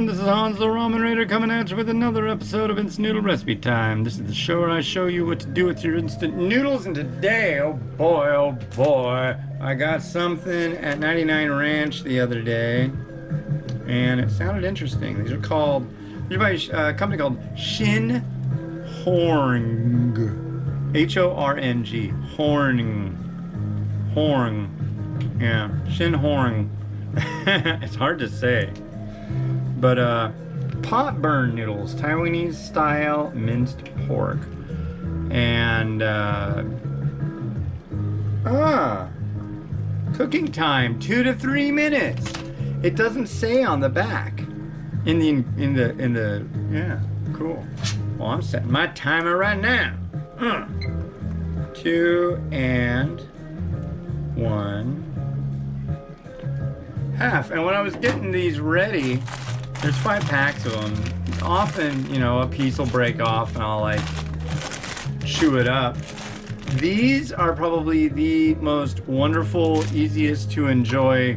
everyone, this is Hans the Ramen Raider coming at you with another episode of Instant Noodle Recipe Time. This is the show where I show you what to do with your instant noodles, and today, oh boy, I got something at 99 Ranch the other day, and it sounded interesting. These are by a company called Shin Horng. H-O-R-N-G. Horng. Yeah, Shin Horng. It's hard to say. But pot burn noodles, Taiwanese style minced pork. And cooking time 2 to 3 minutes. It doesn't say on the back. In the yeah, cool. Well, I'm setting my timer right now. 2 and 1 half. And when I was getting these ready, there's 5 packs of them. Often, you know, a piece will break off and I'll like chew it up. These are probably the most wonderful, easiest to enjoy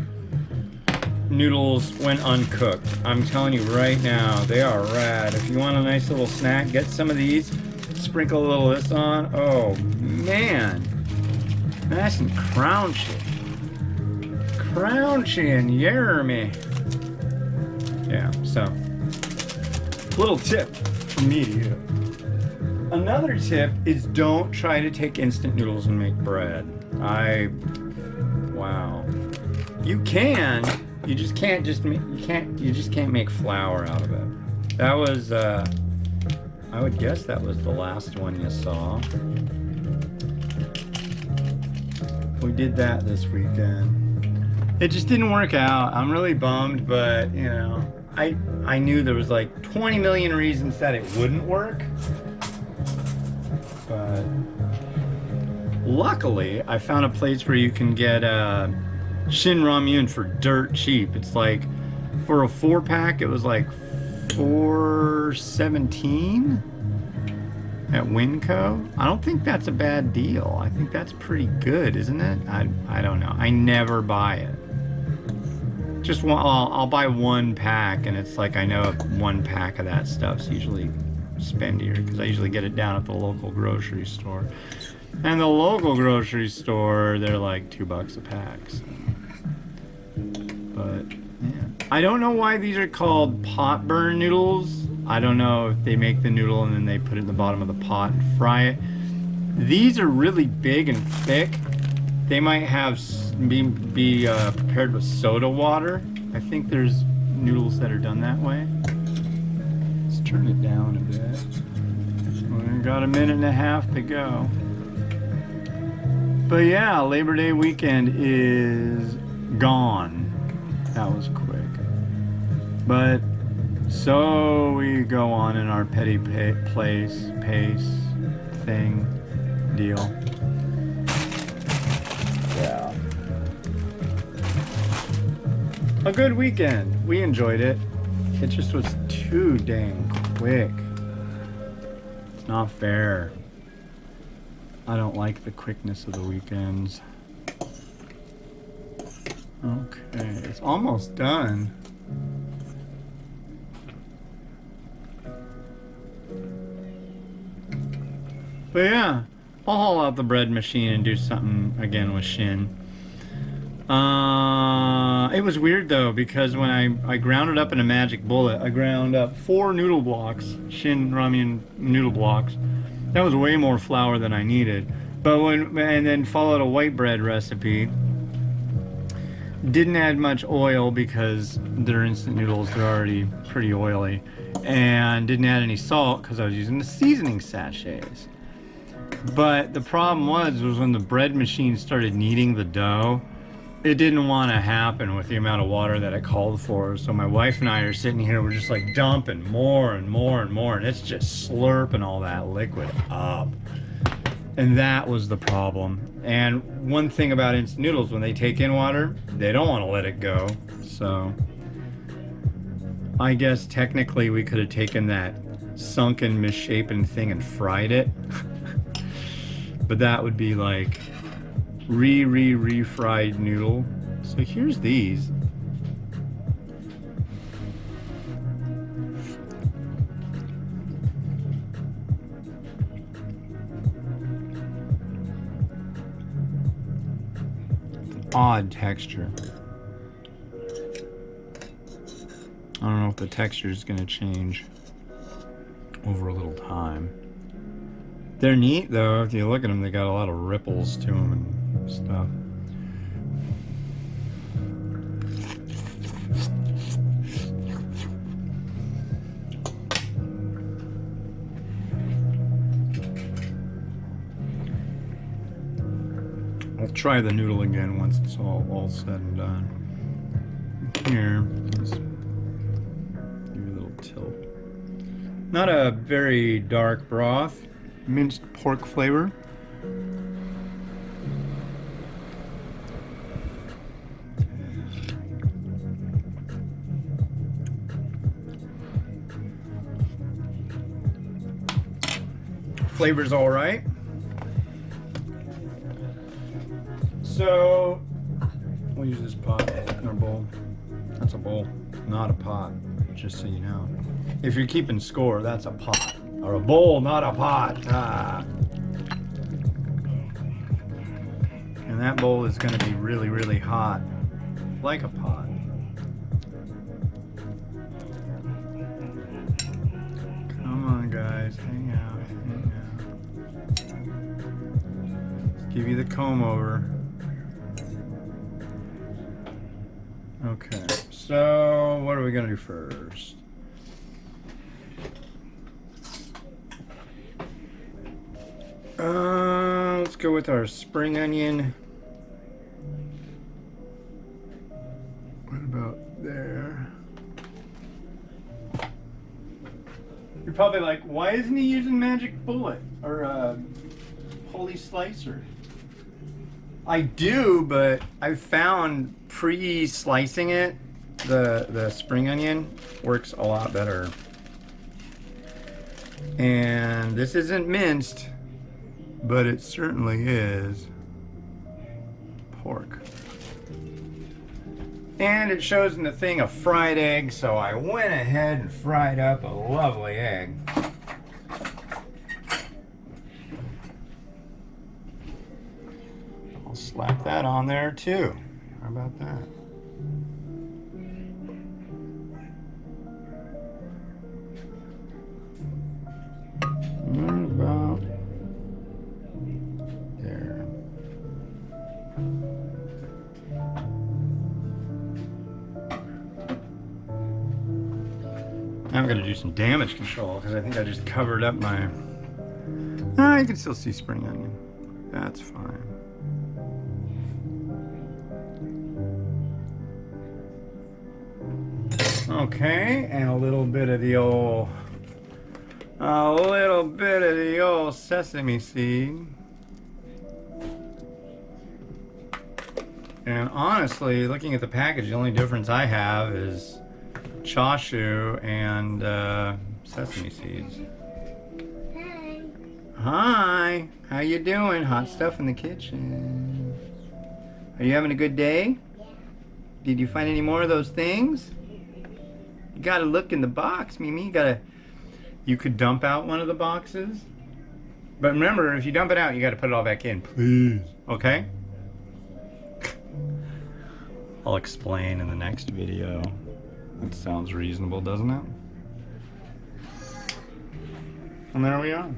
noodles when uncooked. I'm telling you right now, they are rad. If you want a nice little snack, get some of these, sprinkle a little of this on. Oh man, nice and crunchy. Crunchy and yummy. Yeah, so little tip from me to you. Another tip is don't try to take instant noodles and make bread. Wow. You can, you just can't make flour out of it. That was I would guess that was the last one you saw. We did that this weekend. It just didn't work out. I'm really bummed, but you know, I knew there was like 20 million reasons that it wouldn't work. But luckily, I found a place where you can get Shin Ramen for dirt cheap. It's like, for a 4-pack, it was like $4.17 at Winco. I don't think that's a bad deal. I think that's pretty good, isn't it? I don't know. I never buy it. Just one, I'll buy 1 pack, and it's like I know 1 pack of that stuff's usually spendier because I usually get it down at the local grocery store. And the local grocery store, they're like $2 a pack. So. But yeah, I don't know why these are called pot burn noodles. I don't know if they make the noodle and then they put it in the bottom of the pot and fry it. These are really big and thick. They might have be prepared with soda water. I think there's noodles that are done that way. Let's turn it down a bit. We've got a minute and a half to go. But yeah, Labor Day weekend is gone. That was quick. But so we go on in our petty pace thing deal. Yeah. A good weekend. We enjoyed it. It just was too dang quick. It's not fair. I don't like the quickness of the weekends. Okay, it's almost done. But yeah, I'll haul out the bread machine and do something again with Shin. It was weird though, because when I ground it up in a magic bullet, I ground up 4 noodle blocks, Shin Ramen noodle blocks. That was way more flour than I needed. But and then followed a white bread recipe. Didn't add much oil because they're instant noodles, they're already pretty oily. And didn't add any salt because I was using the seasoning sachets. But the problem was when the bread machine started kneading the dough, it didn't want to happen with the amount of water that it called for. So my wife and I are sitting here, we're just like dumping more and more and more, and it's just slurping all that liquid up. And that was the problem. And one thing about instant noodles, when they take in water, they don't want to let it go. So I guess technically we could have taken that sunken, misshapen thing and fried it. But that would be like refried noodle. So here's these. odd texture. I don't know if the texture is going to change over a little time. They're neat though. If you look at them, they got a lot of ripples to them and stuff. I'll try the noodle again once it's all said and done. Here, let's give you a little tilt. Not a very dark broth, minced pork flavor. Flavor's all right. So we'll use this pot or bowl. That's a bowl, not a pot, just so you know. If you're keeping score, that's a pot. Or a bowl, not a pot. Ah. And that bowl is going to be really, really hot, like a pot. Come on, guys, hang out, hang out. Let's give you the comb over. Okay, so what are we gonna do first? Let's go with our spring onion. What about there? You're probably like, why isn't he using magic bullet or holy slicer? I do, but I found pre-slicing it, the spring onion works a lot better. And this isn't minced, but it certainly is pork. And it shows in the thing a fried egg, so I went ahead and fried up a lovely egg. I'll slap that on there too. How about that? About there. I'm going to do some damage control because I think I just covered up my... Ah, you can still see spring onion. That's fine. Okay, and a little bit of the old sesame seed. And honestly, looking at the package, the only difference I have is chashu and sesame seeds. Hi. Hi, how you doing? Hot stuff in the kitchen. Are you having a good day? Yeah. Did you find any more of those things? You gotta look in the box, Mimi. You could dump out one of the boxes. But remember, if you dump it out, you gotta put it all back in, please. Okay? I'll explain in the next video. That sounds reasonable, doesn't it? And there we are.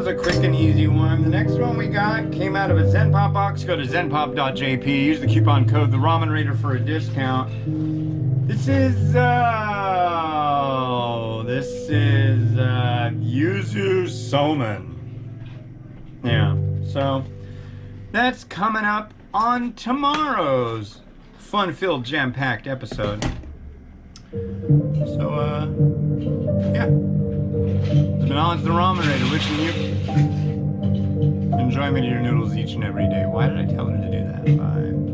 A quick and easy one. The next one we got came out of a Zenpop box. Go to zenpop.jp. Use the coupon code the Ramen Raider for a discount. This is yuzu somen. Yeah. So that's coming up on tomorrow's fun-filled, jam-packed episode. So, yeah. It's been Alex the Ramen Raider wishing you enjoyment of your noodles each and every day. Why did I tell her to do that? Bye.